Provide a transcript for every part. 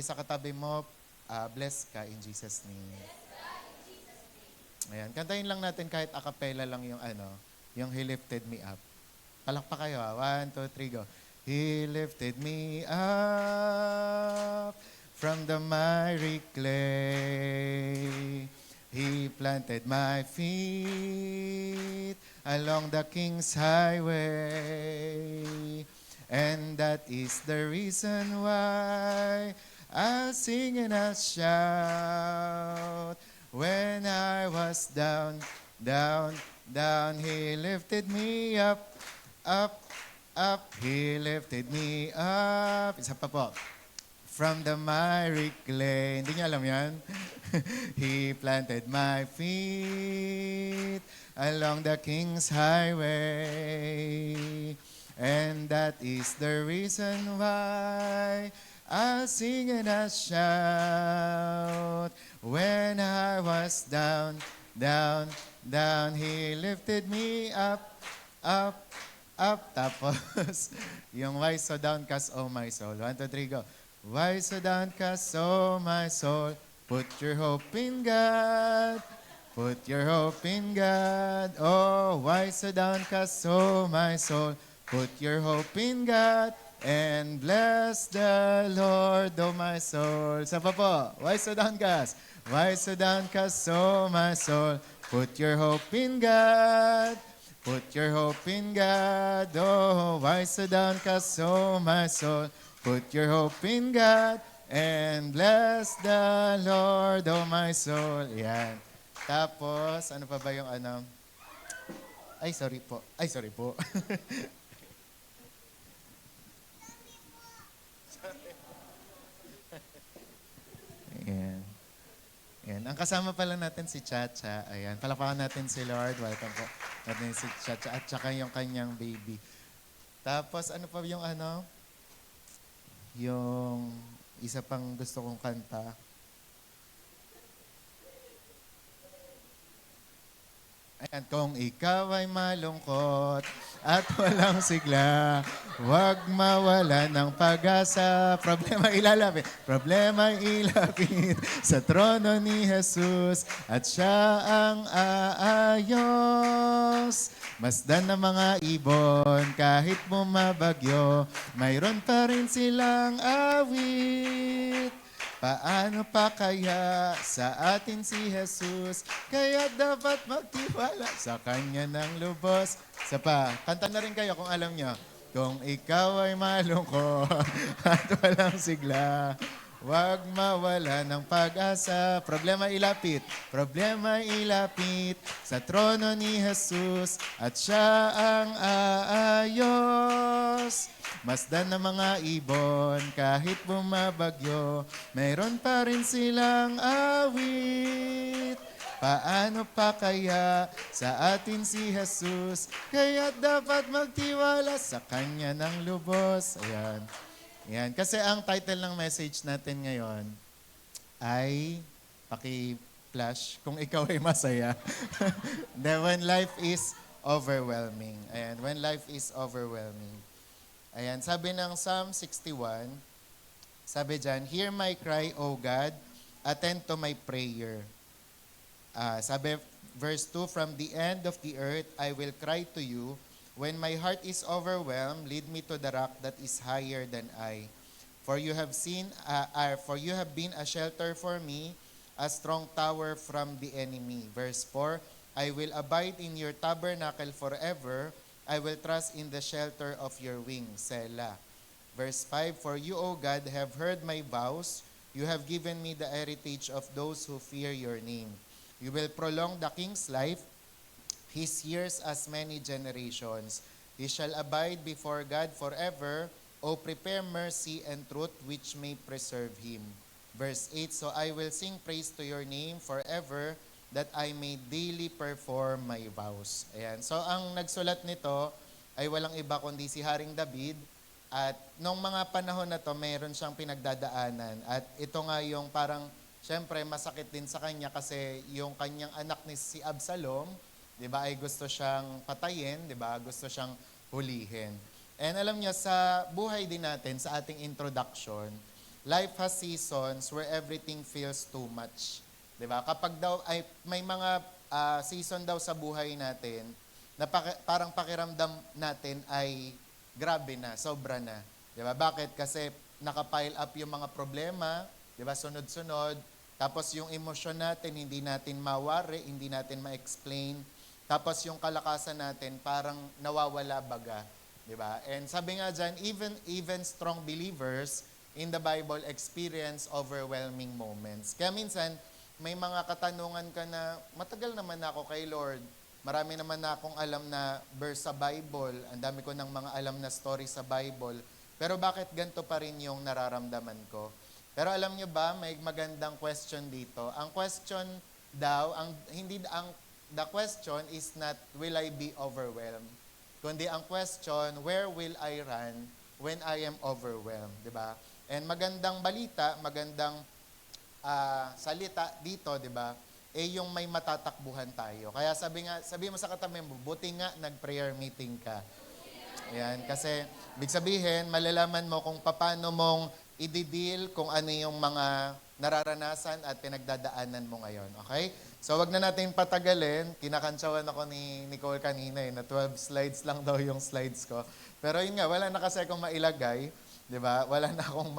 Sabi sa katabi mo, bless ka in Jesus' name. Ayan, kantahin lang natin kahit a cappella lang yung yung He lifted me up. Palakpak kayo ha. 1, 2, 3, go. He lifted me up from the miry clay. He planted my feet along the King's highway. And that is the reason why I sing and I shout. When I was down, down, down, He lifted me up, up, up. He lifted me up. Isa pa po. From the miry clay. Hindi niya alam yan. He planted my feet along the King's highway. And that is the reason why I sing and I shout. When I was down, down, down, He lifted me up, up, up. Tapos, yung why so downcast, oh my soul. 1, 2, 3, go. Why so downcast, oh my soul? Put your hope in God. Put your hope in God. Oh, why so downcast, oh my soul? Put your hope in God. And bless the Lord, oh my soul. Sa pa po, why so downcast? Why so downcast, oh my soul? Put your hope in God. Put your hope in God. Oh, why so downcast, oh my soul? Put your hope in God. And bless the Lord, oh my soul. Yan. Tapos, ano pa ba yung Ay, sorry po. Ay, sorry po. Ayan. Ayan. Ang kasama pala natin si Chacha. Ayan. Palakpakan natin si Lord. Welcome po natin si Chacha at saka yung kanyang baby. Tapos ano pa yung yung isa pang gusto kong kanta. Ayan, kung ikaw ay malungkot at walang sigla, huwag mawala ng pag-asa. Problema ilapit sa trono ni Jesus at siya ang aayos. Masdan ng mga ibon kahit bumabagyo, mayroon pa rin silang awit. Paano pa kaya sa atin si Jesus? Kaya dapat magtiwala sa Kanya ng lubos. Sa pa, kanta na rin kayo kung alam nyo. Kung ikaw ay malungkot at walang sigla, huwag mawala ng pag-asa. Problema ilapit sa trono ni Jesus at siya ang aayos. Masdan ng mga ibon kahit bumabagyo, mayroon pa rin silang awit. Paano pa kaya sa atin si Jesus? Kaya dapat magtiwala sa Kanya ng lubos. Ayan. Ayan. Kasi ang title ng message natin ngayon ay paki-flash kung ikaw ay masaya. When life is overwhelming. Ayan. When life is overwhelming. Ayan, sabi ng Psalm 61, sabi dyan, hear my cry, O God, attend to my prayer. Sabi, verse 2, from the end of the earth, I will cry to you. When my heart is overwhelmed, lead me to the rock that is higher than I. For you have been a shelter for me, a strong tower from the enemy. Verse 4, I will abide in your tabernacle forever. I will trust in the shelter of your wings. Selah. Verse 5, for you, O God, have heard my vows. You have given me the heritage of those who fear your name. You will prolong the king's life, his years as many generations. He shall abide before God forever. O prepare mercy and truth which may preserve him. Verse 8, so I will sing praise to your name forever, that I may daily perform my vows. Ayan. So, ang nagsulat nito ay walang iba kundi si Haring David. At nung mga panahon na to, mayroon siyang pinagdadaanan. At ito nga yung parang, syempre, masakit din sa kanya kasi yung kanyang anak ni si Absalom, di ba, ay gusto siyang patayin, di ba, gusto siyang hulihin. And alam niyo, sa buhay din natin, sa ating introduction, life has seasons where everything feels too much. 'Di ba? Kapag daw ay may mga season daw sa buhay natin na parang pakiramdam natin ay grabe na, sobra na. 'Di ba? Bakit? Kasi nakapile up yung mga problema, 'di ba? Sunod-sunod. Tapos yung emosyon natin hindi natin mawari, hindi natin ma-explain. Tapos yung kalakasan natin parang nawawala baga, 'di ba? And sabi nga diyan, even strong believers in the Bible experience overwhelming moments. Kaya minsan may mga katanungan ka na matagal naman na ako kay Lord. Marami naman na akong alam na verse sa Bible. Ang dami ko ng mga alam na story sa Bible. Pero bakit ganito pa rin yung nararamdaman ko? Pero alam nyo ba, may magandang question dito. Ang question daw, the question is not, will I be overwhelmed? Kundi ang question, where will I run when I am overwhelmed? Diba? And magandang balita, magandang salita dito, diba? Yung may matatakbuhan tayo. Kaya sabi mo sa katabi mo, buti nga nag-prayer meeting ka. Ayan, kasi big sabihin, malalaman mo kung paano mong i-deal kung ano yung mga nararanasan at pinagdadaanan mo ngayon. Okay? So wag na natin patagalin. Kinakantsawan ako ni Nicole kanina na 12 slides lang daw yung slides ko. Pero yun nga, wala na kasi akong mailagay. 'Di ba? Wala na akong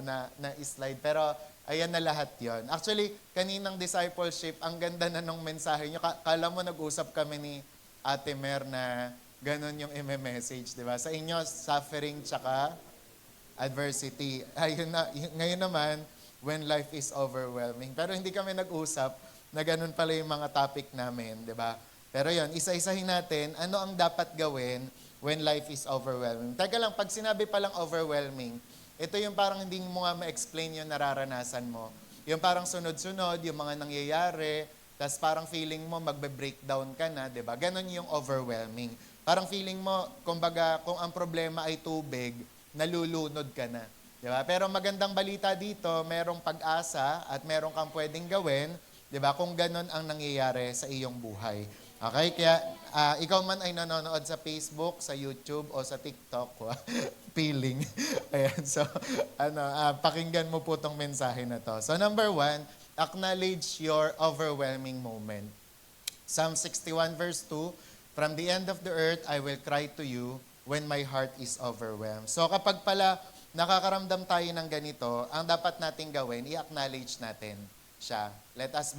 na slide. Pero ayan na lahat yon. Actually, kaninang discipleship, ang ganda na nung mensahe nyo. Kala mo nag-usap kami ni Ate Mer na ganun yung message, di ba? Sa inyo, suffering tsaka adversity. Ayun na, ngayon naman, when life is overwhelming. Pero hindi kami nag-usap na ganun pala yung mga topic namin, di ba? Pero yun, isa-isahin natin, ano ang dapat gawin when life is overwhelming. Teka lang, pag sinabi palang overwhelming, ito yung parang hindi mo nga ma-explain yung nararanasan mo. Yung parang sunod-sunod, yung mga nangyayari, tas parang feeling mo magbe-breakdown ka na, di ba? Ganon yung overwhelming. Parang feeling mo, kumbaga, kung ang problema ay tubig, nalulunod ka na. Di ba? Pero magandang balita dito, merong pag-asa at merong kang pwedeng gawin, di ba? Kung ganon ang nangyayari sa iyong buhay. Okay? Kaya ikaw man ay nanonood sa Facebook, sa YouTube, o sa TikTok, feeling. Ayan, so, pakinggan mo po tong mensahe na to. So, number 1, acknowledge your overwhelming moment. Psalm 61 verse 2, from the end of the earth, I will cry to you when my heart is overwhelmed. So, kapag pala nakakaramdam tayo ng ganito, ang dapat nating gawin, i-acknowledge natin siya. Let us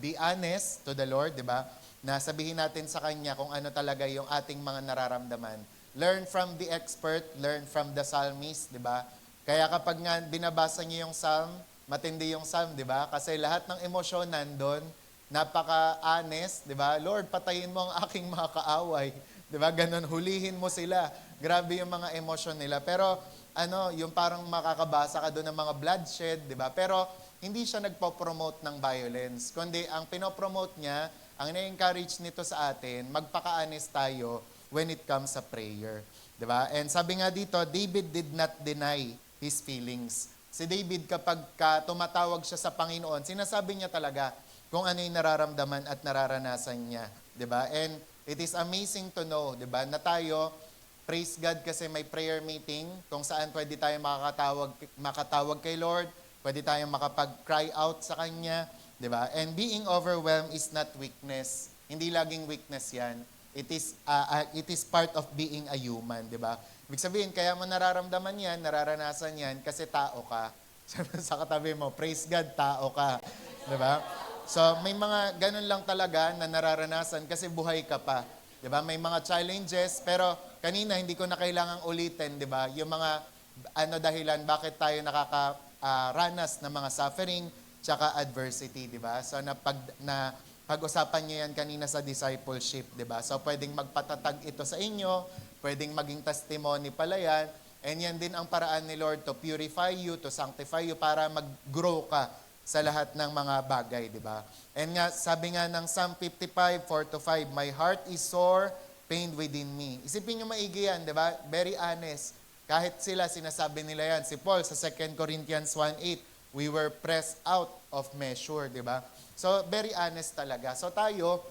be honest to the Lord, di ba? Na sabihin natin sa Kanya kung ano talaga yung ating mga nararamdaman. Learn from the expert, learn from the psalmist, di ba? Kaya kapag nga binabasa niyo yung psalm, matindi yung psalm, di ba? Kasi lahat ng emosyon nandun, napaka-honest, di ba? Lord, patayin mo ang aking mga kaaway. Di ba? Ganon, hulihin mo sila. Grabe yung mga emosyon nila. Pero, yung parang makakabasa ka doon ng mga bloodshed, di ba? Pero, hindi siya nagpo-promote ng violence. Kundi, ang pinopromote niya, ang na-encourage nito sa atin, magpaka-honest tayo when it comes sa prayer. Di ba? And sabi nga dito, David did not deny his feelings. Si David, kapag tumatawag siya sa Panginoon, sinasabi niya talaga kung ano yung nararamdaman at nararanasan niya. Di ba? And it is amazing to know, di ba, na tayo, praise God kasi may prayer meeting kung saan pwede tayo makatawag kay Lord, pwede tayong makapag-cry out sa Kanya, di ba? And being overwhelmed is not weakness. Hindi laging weakness yan. It is part of being a human, di ba? Ibig sabihin, kaya mo nararamdaman yan, nararanasan yan, kasi tao ka. Sa katabi mo, praise God, tao ka. Di ba? So, may mga ganun lang talaga na nararanasan kasi buhay ka pa. Di ba? May mga challenges, pero kanina hindi ko na kailangang ulitin, di ba? Yung mga dahilan bakit tayo nakakaranas ng mga suffering tsaka adversity, di ba? So, pag-usapan niyo yan kanina sa discipleship, di ba? So, pwedeng magpatatag ito sa inyo, pwedeng maging testimony pala yan, and yan din ang paraan ni Lord to purify you, to sanctify you, para mag-grow ka sa lahat ng mga bagay, di ba? And nga, sabi nga ng Psalm 55, 4-5, my heart is sore, pained within me. Isipin nyo maigi yan, di ba? Very honest. Kahit sila, sinasabi nila yan. Si Paul sa 2 Corinthians 1:8, we were pressed out of measure, di ba? So, very honest talaga. So tayo,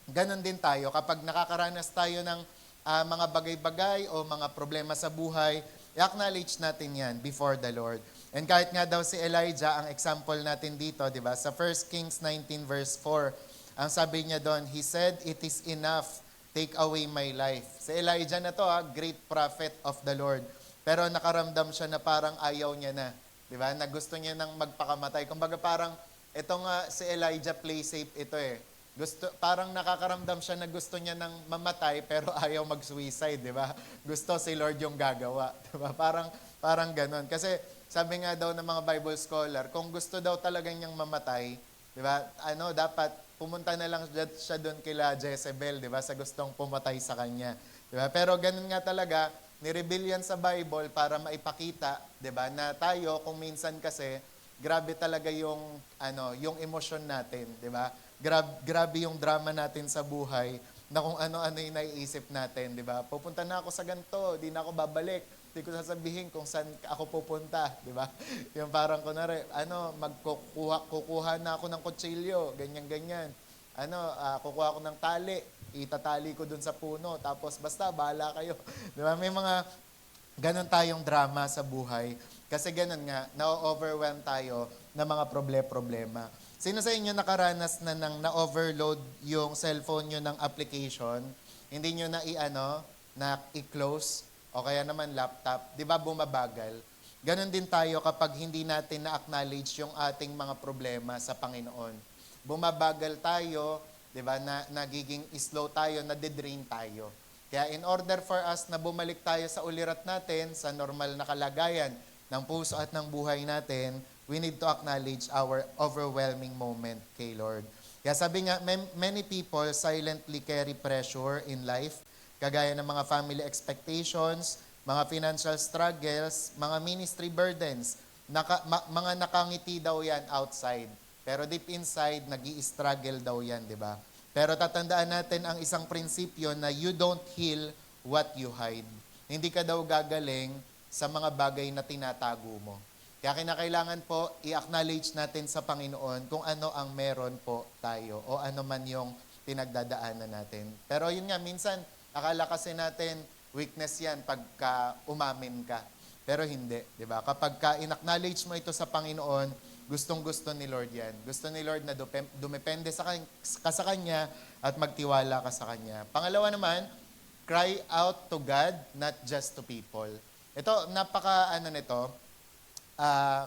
ganun din tayo. Kapag nakakaranas tayo ng mga bagay-bagay o mga problema sa buhay, i-acknowledge natin yan before the Lord. And kahit nga daw si Elijah, ang example natin dito, di ba? Sa 1 Kings 19 verse 4, ang sabi niya doon, he said, "It is enough, take away my life." Si Elijah na to, great prophet of the Lord. Pero nakaramdam siya na parang ayaw niya na. Di ba? Na gusto niya nang magpakamatay. Kumbaga parang, ito nga si Elijah play safe ito eh. Parang nakakaramdam siya na gusto niya nang mamatay pero ayaw mag-suicide, di ba? Gusto si Lord yung gagawa. Di ba? Parang ganun. Kasi sabi nga daw ng mga Bible scholar, kung gusto daw talaga niyang mamatay, di ba? Dapat pumunta na lang siya doon kila Jezebel, di ba? Sa gustong pumatay sa kanya. Di ba? Pero ganun nga talaga, nireveal yan sa Bible para maipakita, 'di ba? Na tayo kung minsan kasi grabe talaga yung yung emosyon natin, 'di ba? Grabe yung drama natin sa buhay na kung ano-ano yung naiisip natin, 'di ba? Pupunta na ako sa ganito, di na ako babalik. Di ko sasabihin kung saan ako pupunta, 'di ba? Yung parang kunwari, kukuha na ako ng kutsilyo, ganyan-ganyan. Kukuha ako ng tali, itatali ko dun sa puno, tapos basta, bahala kayo. Di ba? May mga ganon tayong drama sa buhay. Kasi ganon nga, na-overwhelm tayo ng mga problema. Sino sa inyo nakaranas na nang na-overload yung cellphone nyo ng application, hindi nyo na i-close, o kaya naman laptop, di ba bumabagal? Ganon din tayo kapag hindi natin na-acknowledge yung ating mga problema sa Panginoon. Bumabagal tayo, 'di ba? Nagiging slow tayo, nade-drain tayo. Kaya in order for us na bumalik tayo sa ulirat natin, sa normal na kalagayan ng puso at ng buhay natin, we need to acknowledge our overwhelming moment kay Lord. Kaya sabi nga, many people silently carry pressure in life, kagaya ng mga family expectations, mga financial struggles, mga ministry burdens. Mga nakangiti daw yan outside. Pero deep inside, nag-i-struggle daw yan, di ba? Pero tatandaan natin ang isang prinsipyo na you don't heal what you hide. Hindi ka daw gagaling sa mga bagay na tinatago mo. Kaya kinakailangan po, i-acknowledge natin sa Panginoon kung ano ang meron po tayo o ano man yung pinagdadaanan natin. Pero yun nga, minsan, akala kasi natin, weakness yan pagka umamin ka. Pero hindi, di ba? Kapag in-acknowledge mo ito sa Panginoon, gustong-gusto ni Lord yan. Gusto ni Lord na dumepende ka sa Kanya at magtiwala ka sa Kanya. Pangalawa naman, cry out to God, not just to people. Ito,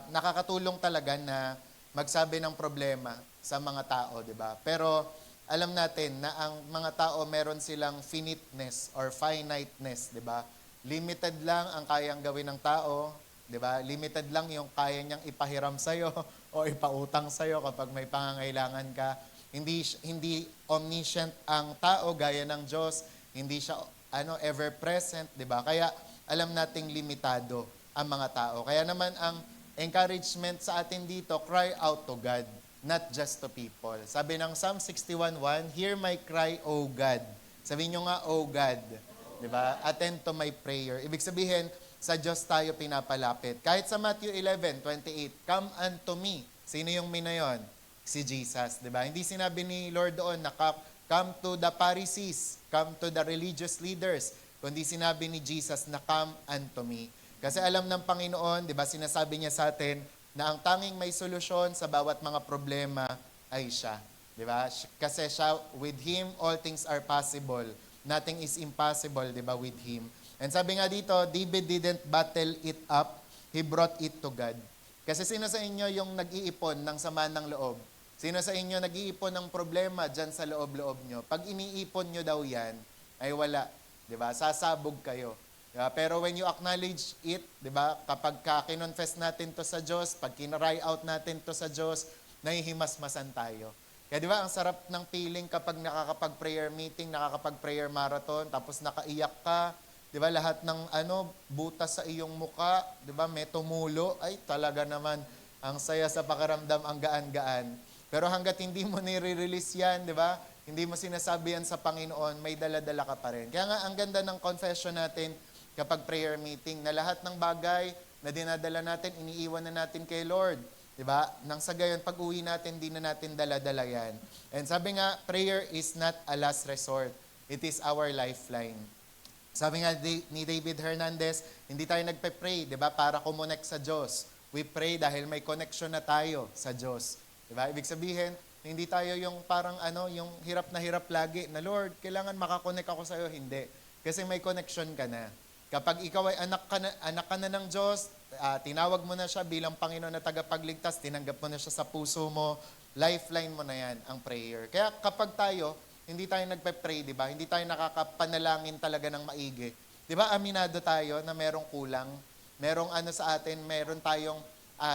nakakatulong talaga na magsabi ng problema sa mga tao, di ba? Pero alam natin na ang mga tao meron silang finiteness or finiteness, di ba? Limited lang ang kayang gawin ng tao, 'di ba? Limited lang yung kaya niyang ipahiram sa iyo o ipautang sa iyo kapag may pangangailangan ka. Hindi omniscient ang tao gaya ng Diyos. Hindi siya ever present, 'di ba? Kaya alam nating limitado ang mga tao. Kaya naman ang encouragement sa atin dito, cry out to God, not just to people. Sabi ng Psalm 61:1, "Hear my cry, O God." Sabihin niyo nga, O God. 'Di ba? Attend to my prayer. Ibig sabihin, sa Diyos tayo pinapalapit. Kahit sa Matthew 11:28, "Come unto me." Sino yung me na yun? Si Jesus, di ba? Hindi sinabi ni Lord doon na come to the Pharisees, come to the religious leaders, kundi sinabi ni Jesus na come unto me. Kasi alam ng Panginoon, di ba, sinasabi niya sa atin na ang tanging may solusyon sa bawat mga problema ay siya. Di ba? Kasi siya, with Him, all things are possible. Nothing is impossible, di ba, with Him. And sabi nga dito, David didn't battle it up, he brought it to God. Kasi sino sa inyo yung nag-iipon ng sama ng loob? Sino sa inyo nag-iipon ng problema dyan sa loob-loob nyo? Pag iniipon nyo daw yan, ay wala. Diba? Sasabog kayo. Diba? Pero when you acknowledge it, diba? Kapag kinonfess natin to sa Diyos, pag kinry out natin to sa Diyos, nahihimasmasan tayo. Kaya di ba, ang sarap ng feeling kapag nakakapag-prayer meeting, nakakapag-prayer marathon, tapos nakaiyak ka. Di ba, lahat ng butas sa iyong muka, di ba, may tumulo, ay talaga naman, ang saya sa pakiramdam, ang gaan-gaan. Pero hanggat hindi mo nire-release yan, di ba, hindi mo sinasabi yan sa Panginoon, may dala-dala ka pa rin. Kaya nga, ang ganda ng confession natin kapag prayer meeting, na lahat ng bagay na dinadala natin, iniiwan na natin kay Lord. Di ba? Nang sa gayon, pag uwi natin, di na natin dala-dala yan. And sabi nga, prayer is not a last resort. It is our lifeline. Sabi nga ni David Hernandez, hindi tayo nagpe-pray, 'di ba, para kumonect sa Diyos. We pray dahil may connection na tayo sa Diyos. 'Di ba? Ibig sabihin, hindi tayo yung parang yung hirap na hirap lagi na Lord, kailangan makakonect ako sa iyo, hindi. Kasi may connection ka na. Kapag ikaw ay anak ka na ng Diyos, tinawag mo na siya bilang Panginoon na tagapagligtas, tinanggap mo na siya sa puso mo, lifeline mo na yan, ang prayer. Kaya kapag tayo, hindi tayo nagpe-pray, di ba? Hindi tayo nakakapanalangin talaga ng maigi. Di ba, aminado tayo na merong kulang, merong sa atin, meron tayong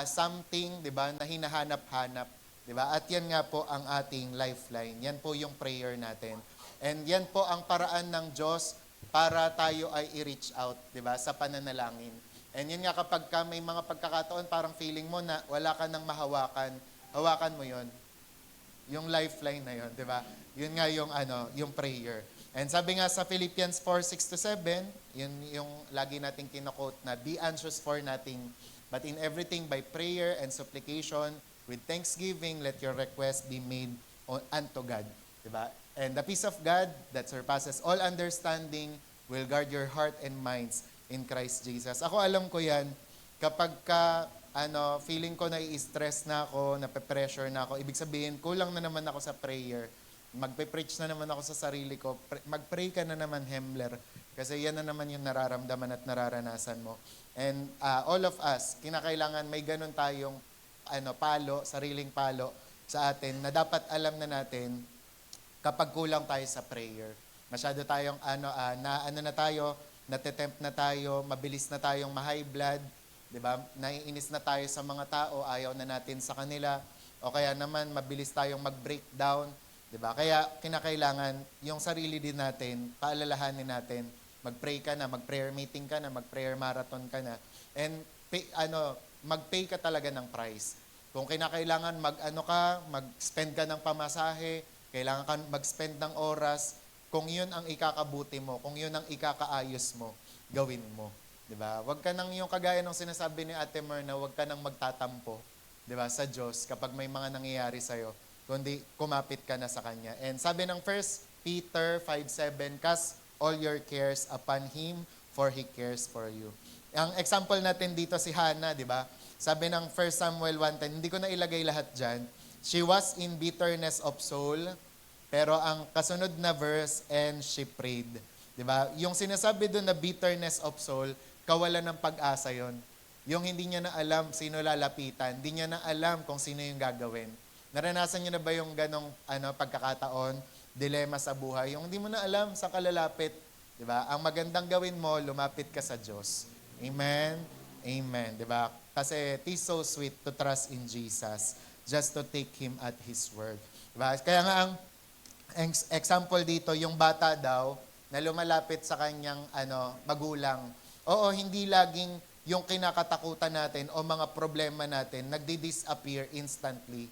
something, di ba, na hinahanap-hanap. Di ba? At yan nga po ang ating lifeline. Yan po yung prayer natin. And yan po ang paraan ng Diyos para tayo ay i-reach out, di ba, sa pananalangin. And yun nga, kapag may mga pagkakataon, parang feeling mo na wala ka nang mahawakan, hawakan mo yon, yung lifeline na yon, di ba? Yun nga yung prayer. And sabi nga sa Philippians 4:6-7, yun yung lagi nating kino-quote na, be anxious for nothing, but in everything by prayer and supplication, with thanksgiving, let your request be made unto God. Di ba? And the peace of God that surpasses all understanding will guard your heart and minds in Christ Jesus. Ako alam ko yan, kapag feeling ko nai-stress na ako, nape-pressure na ako, ibig sabihin, kulang na naman ako sa prayer. Magpe-preach na naman ako sa sarili ko. Mag-pray ka na naman, Hemler. Kasi yan na naman yung nararamdaman at nararanasan mo. And all of us, kinakailangan may ganun tayong sariling palo sa atin na dapat alam na natin kapag kulang tayo sa prayer. Masyado tayong natetempt na tayo, mabilis na tayong ma-high blood, 'di ba? Naiinis na tayo sa mga tao, ayaw na natin sa kanila, o kaya naman mabilis tayong mag-breakdown, 'di ba? Kaya kinakailangan yung sarili din natin, paalalahanin natin, mag-pray ka na, mag-prayer meeting ka na, mag-prayer marathon ka na, and mag-pay ka talaga ng price. Kung kinakailangan mag-spend ka ng pamasahe, kailangan ka mag-spend ng oras, kung yun ang ikakabuti mo, kung yun ang ikakaayos mo, gawin mo. 'Di ba? Huwag ka nang yung kagaya ng sinasabi ni Ate Mer na huwag ka nang magtatampo, 'di ba, sa Diyos kapag may mga nangyayari sa iyo, kundi kumapit ka na sa kanya. And sabi ng 1 Peter 5:7, cast all your cares upon him for he cares for you. Ang example natin dito si Hannah, 'di ba? Sabi ng 1 Samuel 1:10, hindi ko na ilagay lahat diyan. She was in bitterness of soul, pero ang kasunod na verse, and she prayed. 'Di ba? Yung sinasabi doon na bitterness of soul, kawalan ng pag-asa 'yon. Yung hindi niya na alam sino lalapitan, hindi niya na alam kung sino yung gagawin. Naranasan niyo na ba yung ganong pagkakataon, dilema sa buhay, yung hindi mo na alam sa kalalapit, 'di ba? Ang magandang gawin mo, lumapit ka sa Diyos. Amen. Amen, 'di ba? Kasi it is so sweet to trust in Jesus, just to take him at his word. 'Di ba? Kaya nga ang example dito, yung bata daw na lumalapit sa kanyang magulang. Oo, hindi laging yung kinakatakutan natin o mga problema natin nagdi-disappear instantly.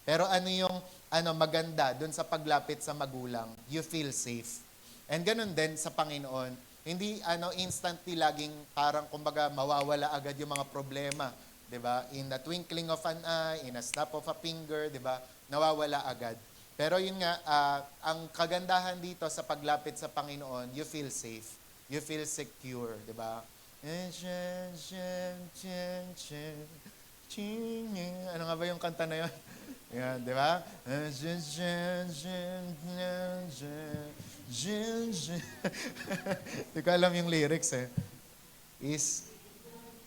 Pero yung maganda dun sa paglapit sa magulang, you feel safe. And ganun din sa Panginoon. Hindi instantly laging parang kumbaga mawawala agad yung mga problema, 'di ba? In the twinkling of an eye, in a snap of a finger, 'di ba? Nawawala agad. Pero yun nga, ang kagandahan dito sa paglapit sa Panginoon, you feel safe. You feel secure, 'di ba? Ano nga ba yung kanta na yun? Yan, 'di ba? Hindi ko alam yung lyrics ayan.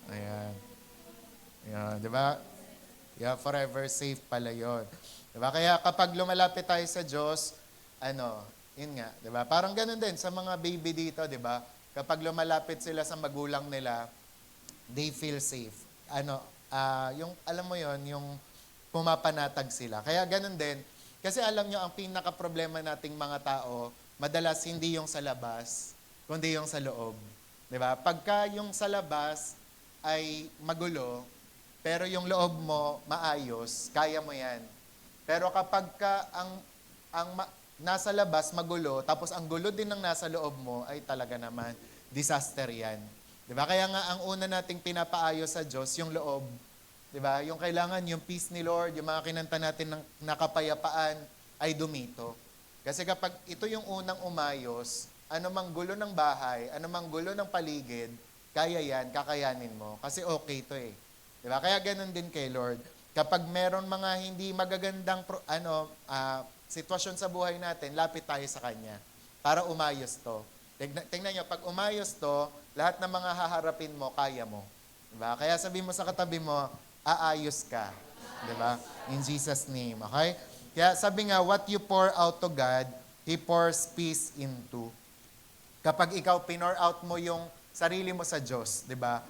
Ayan, 'di ba? Yeah, forever safe pala 'yon. 'Di ba? Kaya kapag lumalapit tayo sa Diyos, yun nga, 'di ba? Parang ganoon din sa mga baby dito, 'di ba? Kapag lumalapit sila sa magulang nila, they feel safe. Yung alam mo 'yon, yung pumapanatag sila. Kaya ganoon din, kasi alam nyo, ang pinaka-problema nating mga tao, madalas hindi yung sa labas, kundi yung sa loob. 'Di ba? Pagka yung sa labas ay magulo, pero yung loob mo maayos, kaya mo 'yan. Pero kapag nasa labas magulo, tapos ang gulo din ng nasa loob mo, ay talaga naman disaster 'yan. 'Di ba? Kaya nga ang una nating pinapaayos sa Diyos yung loob. 'Di ba? Yung kailangan yung peace ni Lord, yung mga kinanta natin ng nakapayapaan ay dumito. Kasi kapag ito yung unang umayos, anumang gulo ng bahay, anumang gulo ng paligid, kaya yan, kakayanin mo. Kasi okay to eh. Di ba? Kaya ganun din kay Lord. Kapag meron mga hindi magagandang sitwasyon sa buhay natin, lapit tayo sa Kanya para umayos to. Tingnan nyo, pag umayos to, lahat ng mga haharapin mo, kaya mo. Diba? Kaya sabi mo sa katabi mo, aayos ka. Diba? In Jesus' name. Okay? Kaya sabi nga, what you pour out to God, He pours peace into. Kapag ikaw pinor out mo yung sarili mo sa Diyos, diba?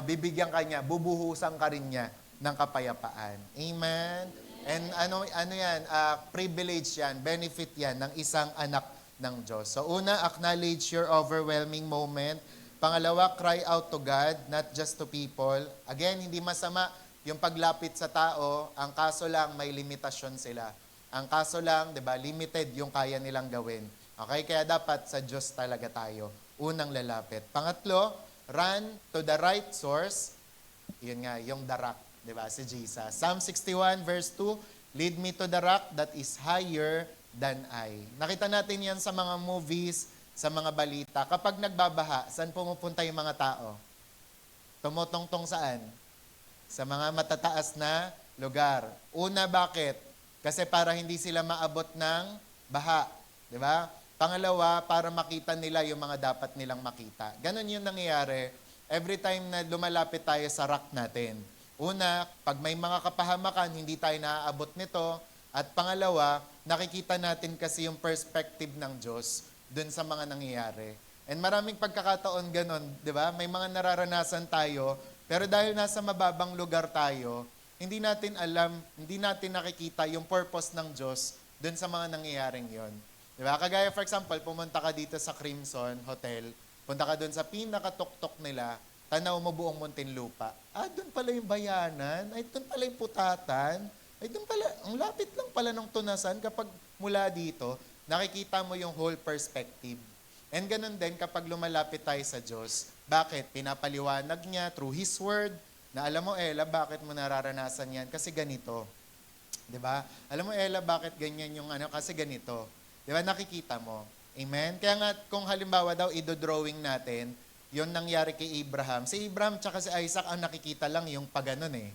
Bibigyan ka niya, bubuhusan ka rin niya ng kapayapaan. Amen? And ano yan, privilege yan, benefit yan ng isang anak ng Diyos. So una, acknowledge your overwhelming moment. Pangalawa, cry out to God, not just to people. Again, hindi masama yung paglapit sa tao, ang kaso lang may limitasyon sila. Ang kaso lang, 'di ba, limited yung kaya nilang gawin. Okay? Kaya dapat sa Diyos talaga tayo unang lalapit. Pangatlo, run to the right source. Yun nga, yung the rock, 'di ba? Si Jesus. Psalm 61 verse 2, lead me to the rock that is higher than I. Nakita natin yan sa mga movies, sa mga balita. Kapag nagbabaha, saan pumupunta yung mga tao? Tumutongtong saan? Sa mga matataas na lugar. Una, bakit? Kasi para hindi sila maabot ng baha. Di ba? Pangalawa, para makita nila yung mga dapat nilang makita. Ganon yung nangyayari every time na lumalapit tayo sa rock natin. Una, pag may mga kapahamakan, hindi tayo naaabot nito. At pangalawa, nakikita natin kasi yung perspective ng Diyos dun sa mga nangyayari. And maraming pagkakataon ganon, di ba? May mga nararanasan tayo, pero dahil nasa mababang lugar tayo, hindi natin alam, hindi natin nakikita yung purpose ng Diyos dun sa mga nangyayaring yon. Di ba? Kagaya for example, pumunta ka dito sa Crimson Hotel, punta ka dun sa pinakatuktok nila, tanaw mo buong Muntinlupa. Dun pala yung bayanan, ay dun pala yung putatan, ay dun pala, ang lapit lang pala ng tunasan kapag mula dito, nakikita mo yung whole perspective. And ganun din kapag lumalapit tayo sa Diyos. Bakit? Pinapaliwanag niya through His Word na alam mo, Ella, bakit mo nararanasan yan? Kasi ganito. 'Di ba? Alam mo, Ella, bakit ganyan yung kasi ganito. 'Di ba? Nakikita mo. Amen? Kaya nga, kung halimbawa daw, idodrawing natin, yung nangyari kay Abraham. Si Abraham tsaka si Isaac, ang nakikita lang yung paganon eh.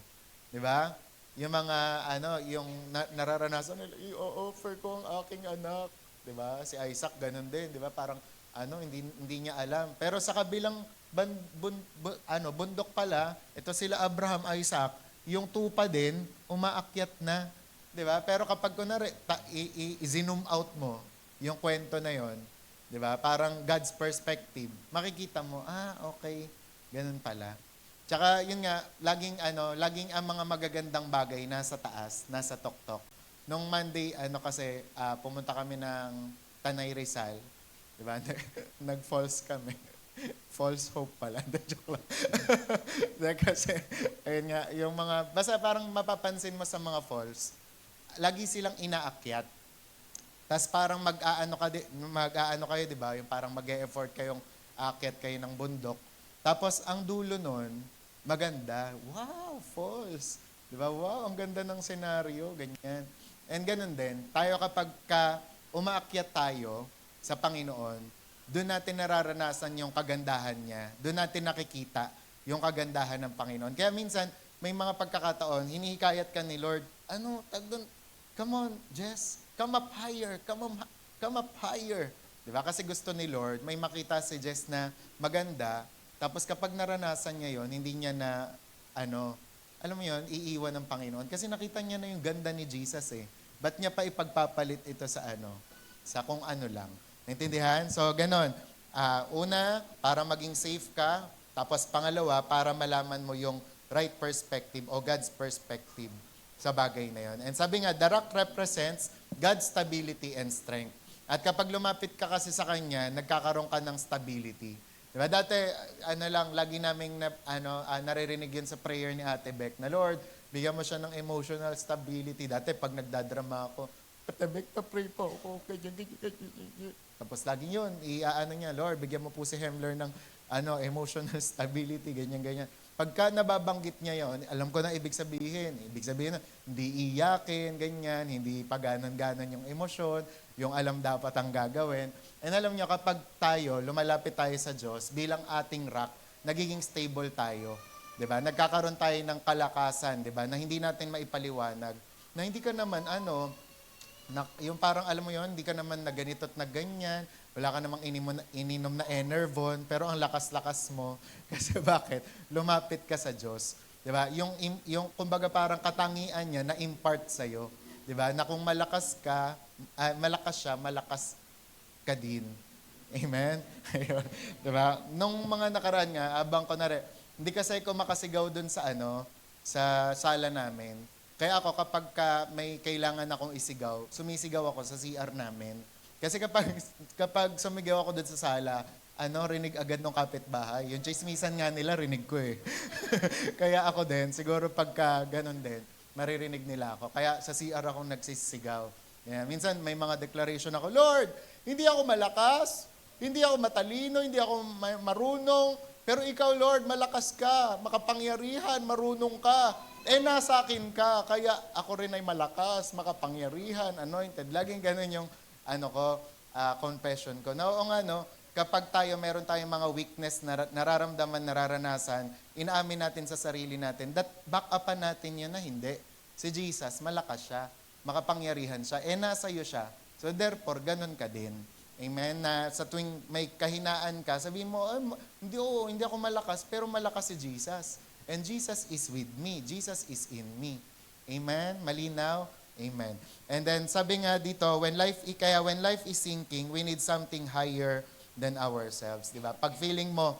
'Di ba? Yung mga, yung nararanasan nila, i-offer ko ang aking anak. 'Di ba? Si Isaac, ganun din. 'Di ba? Parang, hindi niya alam. Pero sa kabilang bundok pala, ito sila Abraham, Isaac, yung tupa din, umaakyat na. 'Di ba? Pero kapag kunwari, i-zoom out mo yung kwento na yon, 'di ba? Parang God's perspective, makikita mo, okay, ganun pala. Tsaka yun nga, laging ang mga magagandang bagay nasa taas, nasa tuktok. Nung Monday, kasi pumunta kami ng Tanay Rizal, 'di ba? Nag-false kami. False hope pala. Joke lang. Kasi, ayun nga, yung mga, basta parang mapapansin mo sa mga falls, lagi silang inaakyat. Tapos parang mag-aano kayo, di ba? Yung parang mag-e-effort kayong aakyat kayo ng bundok. Tapos ang dulo nun, maganda. Wow, falls. Di ba? Wow, ang ganda ng senaryo, ganyan. And ganun din, tayo kapag umaakyat tayo sa Panginoon, doon natin nararanasan yung kagandahan niya. Doon natin nakikita yung kagandahan ng Panginoon. Kaya minsan, may mga pagkakataon, hinihikayat ka ni Lord, come on, Jess, come up higher, come up higher. Diba? Kasi gusto ni Lord, may makita si Jess na maganda, tapos kapag naranasan niya yon, hindi niya na, alam mo yon, iiwan ng Panginoon. Kasi nakita niya na yung ganda ni Jesus eh. Ba't niya pa ipagpapalit ito sa sa kung ano lang. Naintindihan? So, ganon. Una, para maging safe ka. Tapos pangalawa, para malaman mo yung right perspective o God's perspective sa bagay na yon. And sabi nga, the rock represents God's stability and strength. At kapag lumapit ka kasi sa Kanya, nagkakaroon ka ng stability. Diba? Dati, lagi naming naririnig yun sa prayer ni Ate Beck na, Lord, bigyan mo siya ng emotional stability. Dati, pag nagdadrama ako, Ate Beck, pa-pray po ako. Tapos lagi yun, niya, Lord, bigyan mo po si Hemler ng emotional stability, ganyan. Pagka nababanggit niya yon, alam ko na ibig sabihin. Ibig sabihin na hindi iyakin, ganyan, hindi paganan-ganan yung emosyon. yung alam dapat ang gagawin. And alam nyo, kapag tayo, lumalapit tayo sa Diyos, bilang ating rock, nagiging stable tayo. 'Di ba? Nagkakaroon tayo ng kalakasan, 'di ba? Na hindi natin maipaliwanag. Na hindi ka naman yung parang alam mo yon, hindi ka naman na ganito at na ganyan, wala ka namang ininom na Enervon, pero ang lakas-lakas mo. Kasi bakit? Lumapit ka sa Diyos. 'Di ba? Yung kumbaga parang katangian niya na impart sa iyo, 'di ba? Na kung malakas ka, malakas siya, malakas ka din. Amen? Ayun. 'Di ba? Nung mga nakaraan nga, abang ko na rin, hindi kasi ako makasigaw dun sa sala namin. Kaya ako may kailangan akong isigaw, sumisigaw ako sa CR namin. Kasi kapag sumigaw ako dun sa sala, rinig agad ng kapitbahay. Yung chismisan nga nila, rinig ko eh. Kaya ako din, siguro pagka ganun din, maririnig nila ako. Kaya sa CR ako nagsisigaw. Yeah, minsan may mga declaration ako, Lord, hindi ako malakas, hindi ako matalino, hindi ako marunong, pero ikaw, Lord, malakas ka, makapangyarihan, marunong ka. Nasa akin ka, kaya ako rin ay malakas, makapangyarihan, anointed. Laging ganun yung confession ko. Na oo nga, kapag meron tayong mga weakness na nararamdaman, nararanasan, inaamin natin sa sarili natin, back upan natin yun na hindi. Si Jesus, malakas siya, makapangyarihan siya, nasa iyo siya. So therefore, ganun ka din. Amen? Na sa tuwing may kahinaan ka, sabihin mo, hindi ako malakas, pero malakas si Jesus. And Jesus is with me. Jesus is in me. Amen? Malinaw? Amen. And then sabi nga dito, when life is sinking, we need something higher than ourselves. Diba? Pag feeling mo,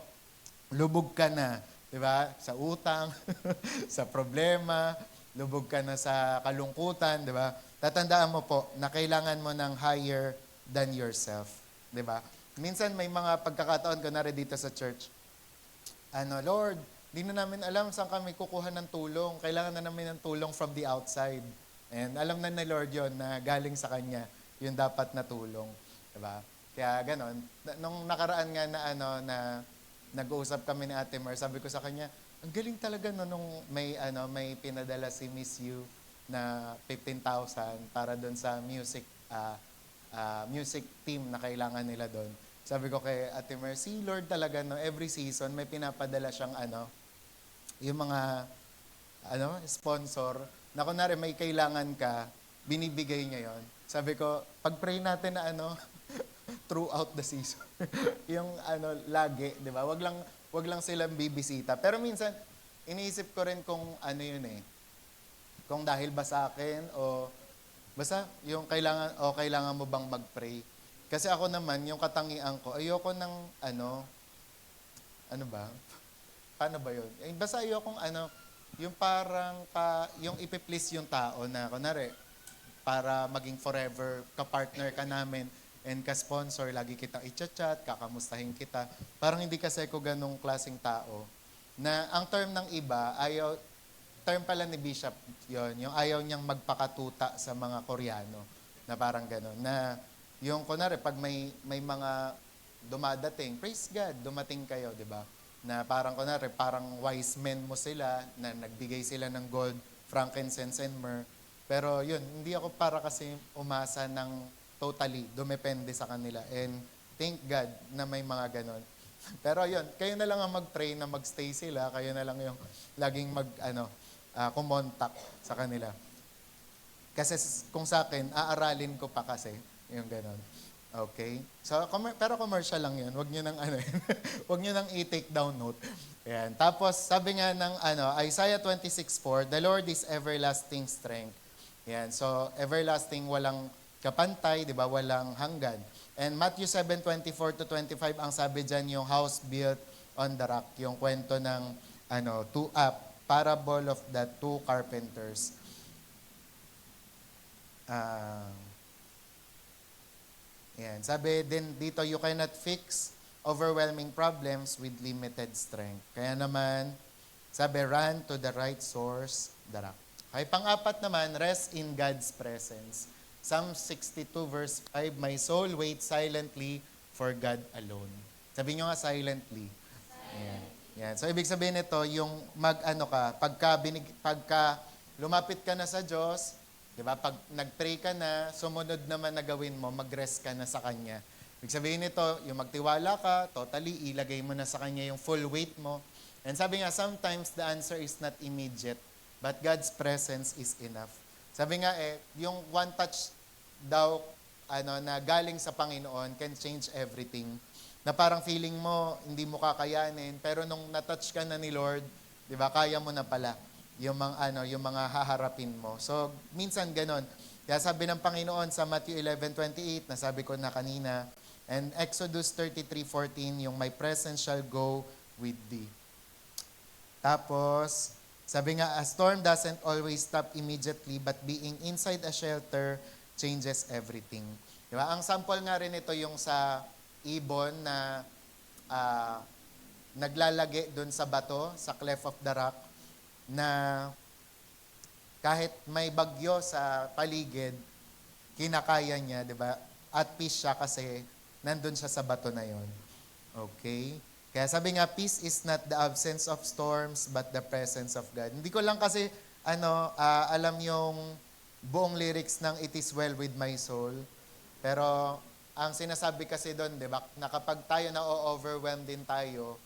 lubog ka na, diba? Sa utang, sa problema, lubog ka na sa kalungkutan, diba? Tatandaan mo po na kailangan mo ng higher than yourself. 'Di ba? Minsan may mga pagkakataon kunwari dito sa church. Lord, di na namin alam saan kami kukuha ng tulong. Kailangan na namin ng tulong from the outside. And alam na ni Lord 'yon na galing sa kanya yung dapat na tulong, 'di ba? Kaya ganon. Nung nakaraan nga na nag-uusap kami ni Ate Mer, sabi ko sa kanya, ang galing talaga nung may pinadala si Miss You na 15,000 para doon sa music team na kailangan nila doon. Sabi ko kay Ate Mercy, Lord talaga, every season may pinapadala siyang yung mga sponsor, na kunwari may kailangan ka, binibigay niya yon. Sabi ko, pag-pray natin na throughout the season. Yung lagi, di ba? Wag lang silang bibisita. Pero minsan, iniisip ko rin kung yun kung dahil ba sa akin o basta yung kailangan mo bang mag-pray. Kasi ako naman, yung katangian ko, ayoko ng ba? Paano ba yun? Basta ayokong yung parang yung ipiplease yung tao na kunwari, para maging forever ka-partner ka namin and ka-sponsor, lagi kitang i-chat, kakamustahin kita. Parang hindi kasi ako ganong klaseng tao. Na ang term ng iba, term pala ni Bishop yon, yung ayaw niyang magpakatuta sa mga Koreano, na parang gano'n. Na yung kunwari, pag may mga dumadating, praise God, dumating kayo, di ba? Na parang kunwari, parang wise men mo sila, na nagbigay sila ng gold, frankincense, and myrrh. Pero yun, hindi ako para kasi umasa ng totally, dumepende sa kanila. And thank God na may mga gano'n. Pero yun, kayo na lang ang mag-pray na magstay sila, kayo na lang yung laging kumontak sa kanila. Kasi kung sa akin, aaralin ko pa kasi yung gano'n. Okay? So, pero commercial lang yun. Huwag nyo nang huwag nyo nang i-take down note. Ayan. Tapos, sabi nga ng Isaiah 26:4, the Lord is everlasting strength. Ayan. So, everlasting, walang kapantay, di ba? Walang hanggan. And Matthew 7:24-25, ang sabi dyan, yung house built on the rock. Yung kwento ng parable of the two carpenters. Yan. Sabi din dito, you cannot fix overwhelming problems with limited strength. Kaya naman, sabi, run to the right source, the rock. Okay, pang-apat naman, rest in God's presence. Psalm 62 verse 5, my soul waits silently for God alone. Sabi nyo nga, silently. Ayan. Yan. So, ibig sabihin nito, yung pagka lumapit ka na sa Diyos, Di ba? Pag nag-pray ka na, sumunod naman na gawin mo, mag-rest ka na sa Kanya. Ibig sabihin nito, yung magtiwala ka, totally, ilagay mo na sa Kanya yung full weight mo. And sabi nga, sometimes the answer is not immediate, but God's presence is enough. Sabi nga yung one touch daw na galing sa Panginoon can change everything. Na parang feeling mo, hindi mo kakayanin, pero nung na-touch ka na ni Lord, di ba, kaya mo na pala yung mga haharapin mo. So, minsan ganon. Kaya sabi ng Panginoon sa Matthew 11:28, nasabi ko na kanina, and Exodus 33:14, yung my presence shall go with thee. Tapos, sabi nga, a storm doesn't always stop immediately, but being inside a shelter changes everything. Diba? Ang sample nga rin ito yung sa ibon na naglalagi doon sa bato, sa cleft of the rock, na kahit may bagyo sa paligid, kinakaya niya, di ba? At peace siya kasi nandun siya sa bato na yon. Okay? Kaya sabi nga, peace is not the absence of storms, but the presence of God. Hindi ko lang kasi, alam yung buong lyrics ng It Is Well With My Soul. Pero, ang sinasabi kasi doon, di ba, na kapag tayo na-overwhelm din tayo,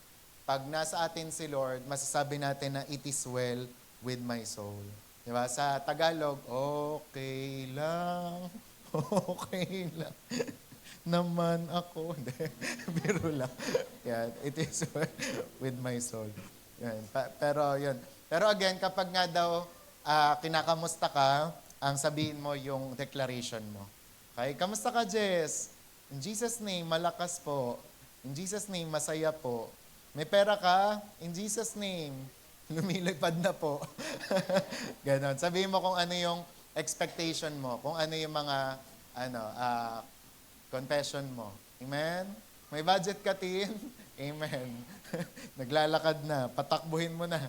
pag nasa atin si Lord, masasabi natin na it is well with my soul. Di ba? Sa Tagalog, okay lang, okay lang. Naman ako. Biro lang. Yan, it is well with my soul. Yan. Pero yun. Pero again, kapag nga daw kinakamusta ka, ang sabihin mo yung declaration mo. Okay? Kamusta ka, Jess? In Jesus' name, malakas po. In Jesus' name, masaya po. May pera ka? In Jesus' name, lumilipad na po. Ganon. Sabihin mo kung ano yung expectation mo, kung ano yung mga confession mo. Amen? May budget ka, Tin? Amen. Naglalakad na. Patakbuhin mo na.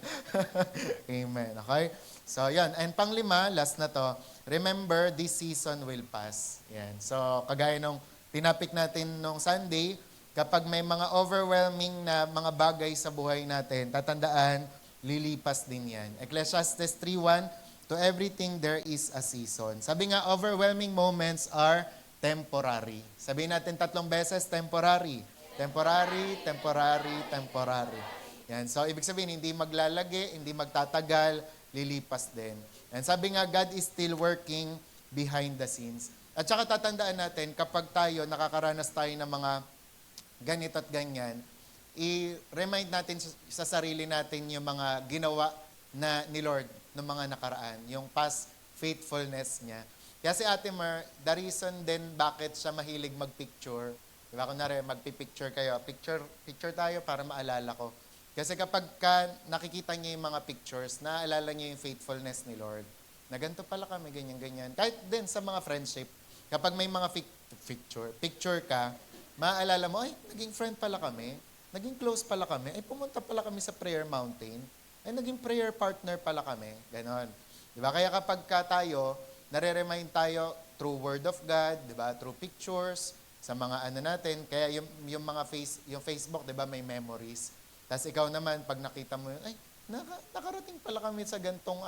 Amen. Okay? So, yan. And panglima, last na to. Remember, this season will pass. Yan. So, kagaya nung tinapik natin nung Sunday, kapag may mga overwhelming na mga bagay sa buhay natin, tatandaan, lilipas din yan. Ecclesiastes 3:1, to everything there is a season. Sabi nga, overwhelming moments are temporary. Sabihin natin 3 beses, temporary. Temporary, temporary, temporary. Yan. So, ibig sabihin, hindi maglalagi, hindi magtatagal, lilipas din. And sabi nga, God is still working behind the scenes. At saka tatandaan natin, kapag tayo, nakakaranas tayo ng mga ganito at ganyan, i-remind natin sa sarili natin yung mga ginawa na ni Lord ng mga nakaraan, yung past faithfulness niya. Kaya si Ate Mer, the reason din bakit siya mahilig magpicture, di ba, kunwari magpipicture kayo, picture tayo para maalala ko. Kasi kapag nakikita niya yung mga pictures, naaalala niya yung faithfulness ni Lord. Na ganito pala kami, ganyan-ganyan. Kahit din sa mga friendship, kapag may mga picture ka, maaalala mo, ay, naging friend pala kami, naging close pala kami, ay, pumunta pala kami sa prayer mountain, ay, naging prayer partner pala kami. Ganon. Di ba? Kaya kapag tayo, nare-remind tayo through Word of God, di ba? Through pictures, sa mga natin. Kaya yung mga yung Facebook, di ba, may memories. Tapos ikaw naman, pag nakita mo yun, ay, nakarating pala kami sa gantong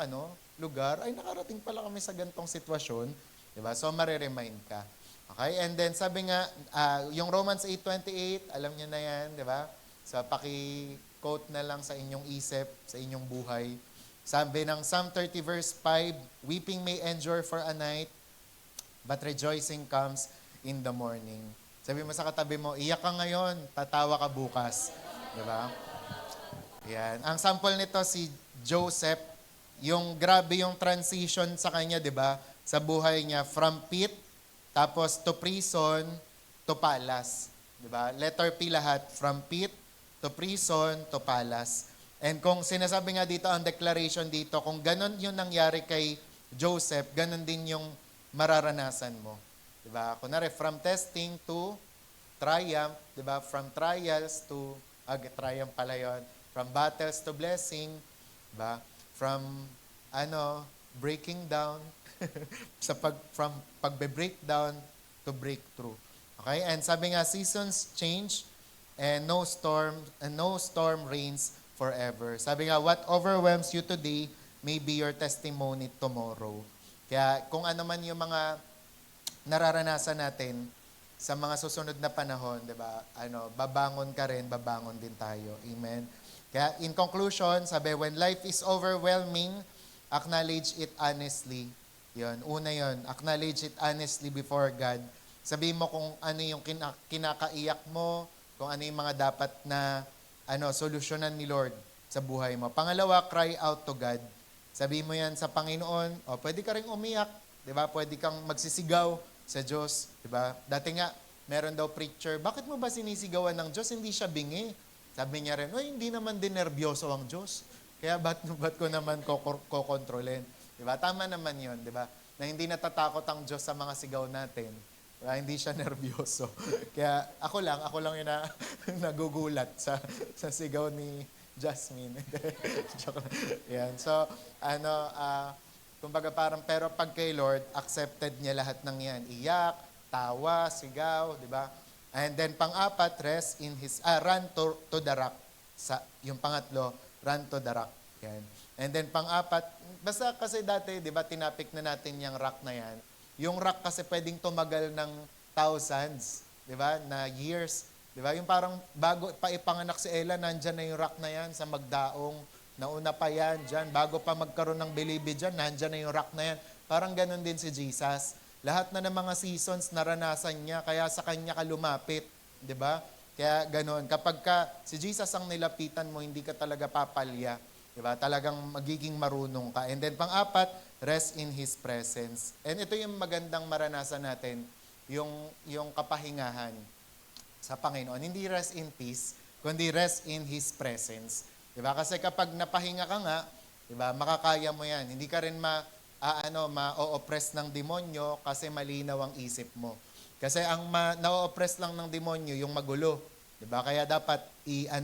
lugar, ay, nakarating pala kami sa gantong sitwasyon. Di ba? So, mareremind ka. Okay? And then, sabi nga, yung Romans 8:28, alam niyo na yan, di ba? So, paki-quote na lang sa inyong isip, sa inyong buhay. Sabi ng Psalm 30 verse 5, weeping may endure for a night, but rejoicing comes in the morning. Sabi mo sa katabi mo, iyak ka ngayon, tatawa ka bukas. Diba? Yan. Ang sample nito si Joseph, yung grabe yung transition sa kanya, diba? Sa buhay niya, from pit, tapos to prison, to palace. Diba? Letter P lahat, from pit, to prison, to palace. And kung sinasabi nga dito, ang declaration dito, kung ganun yung nangyari kay Joseph, ganun din yung mararanasan mo. Diba? Kunwari, from testing to triumph, diba? From trials to, triumph pala yun. From battles to blessing, diba? From, breaking down, from pagbe-breakdown to breakthrough. Okay? And sabi nga, seasons change, and no storm reigns forever. Sabi nga, what overwhelms you today may be your testimony tomorrow. Kaya kung ano man yung mga nararanasan natin sa mga susunod na panahon, 'di ba? Babangon ka rin, babangon din tayo. Amen. Kaya in conclusion, sabi, when life is overwhelming, acknowledge it honestly. 'Yon, una 'yon, acknowledge it honestly before God. Sabihin mo kung ano yung kinakaiyak mo, kung ano yung mga dapat na solusyonan ni Lord sa buhay mo. Pangalawa, cry out to God. Sabihin mo yan sa Panginoon, o pwede ka rin umiyak, 'di ba? Pwede kang magsisigaw sa Diyos, 'di ba? Dati nga, meron daw preacher, bakit mo ba sinisigawan ng Diyos? Hindi siya bingi. Sabi niya rin, hindi naman din nervyoso ang Diyos. Kaya ba't ko naman kokontrolin? 'Di ba? Tama naman 'yon, 'di ba? Na hindi natatakot ang Diyos sa mga sigaw natin. Diba? Hindi siya nervyoso. Kaya ako lang yung nagugulat sa sigaw ni Jasmine. Joke lang. Yan. So, kumbaga parang, pero pag kay Lord, accepted niya lahat ng yan. Iyak, tawa, sigaw, di ba? And then pang-apat, rest in His, run to the rock. Yung pangatlo, run to the rock. Yan. And then pang-apat, basta kasi dati, di ba, tinapik na natin yung rock na yan. Yung rock kasi pwedeng tumagal ng thousands, di ba, na years. Di ba? Yung parang bago pa ipanganak si Ella, nandyan na yung rock na yan sa Magdaong. Nauna pa yan dyan. Bago pa magkaroon ng Bilibi dyan, nandyan na yung rock na yan. Parang ganun din si Jesus. Lahat na ng mga seasons naranasan niya, kaya sa kanya ka lumapit. Di ba? Kaya ganun. Kapag si Jesus ang nilapitan mo, hindi ka talaga papalya. Di ba? Talagang magiging marunong ka. And then pang-apat, rest in His presence. And ito yung magandang maranasan natin, yung kapahingahan sa Panginoon. Hindi rest in peace, kundi rest in His presence. Diba? Kasi kapag napahinga ka nga, diba, makakaya mo yan. Hindi ka rin ma-oppress ng demonyo kasi malinaw ang isip mo. Kasi ang na-oppress lang ng demonyo, yung magulo. Diba? Kaya dapat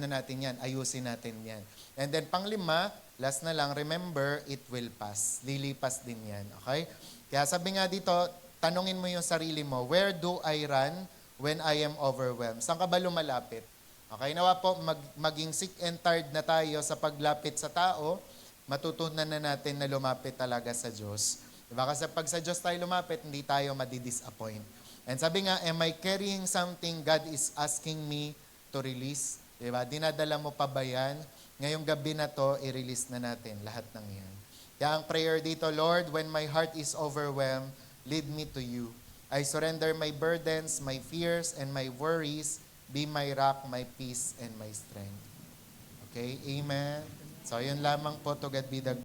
natin yan, ayusin natin yan. And then panglima, last na lang, remember, it will pass. Lilipas din yan. Okay? Kaya sabi nga dito, tanungin mo yung sarili mo, where do I run when I am overwhelmed? Saan ka ba lumalapit? Okay, nawa po, maging sick and tired na tayo sa paglapit sa tao, matutunan na natin na lumapit talaga sa Diyos. Diba? Kasi pag sa Diyos tayo lumapit, hindi tayo madidisappoint. And sabi nga, am I carrying something God is asking me to release? Diba? Dinadala mo pa ba yan? Ngayong gabi na to, i-release na natin lahat ng yan. Kaya ang prayer dito, Lord, when my heart is overwhelmed, lead me to you. I surrender my burdens, my fears, and my worries. Be my rock, my peace, and my strength. Okay? Amen? So, yun lamang po. To God be the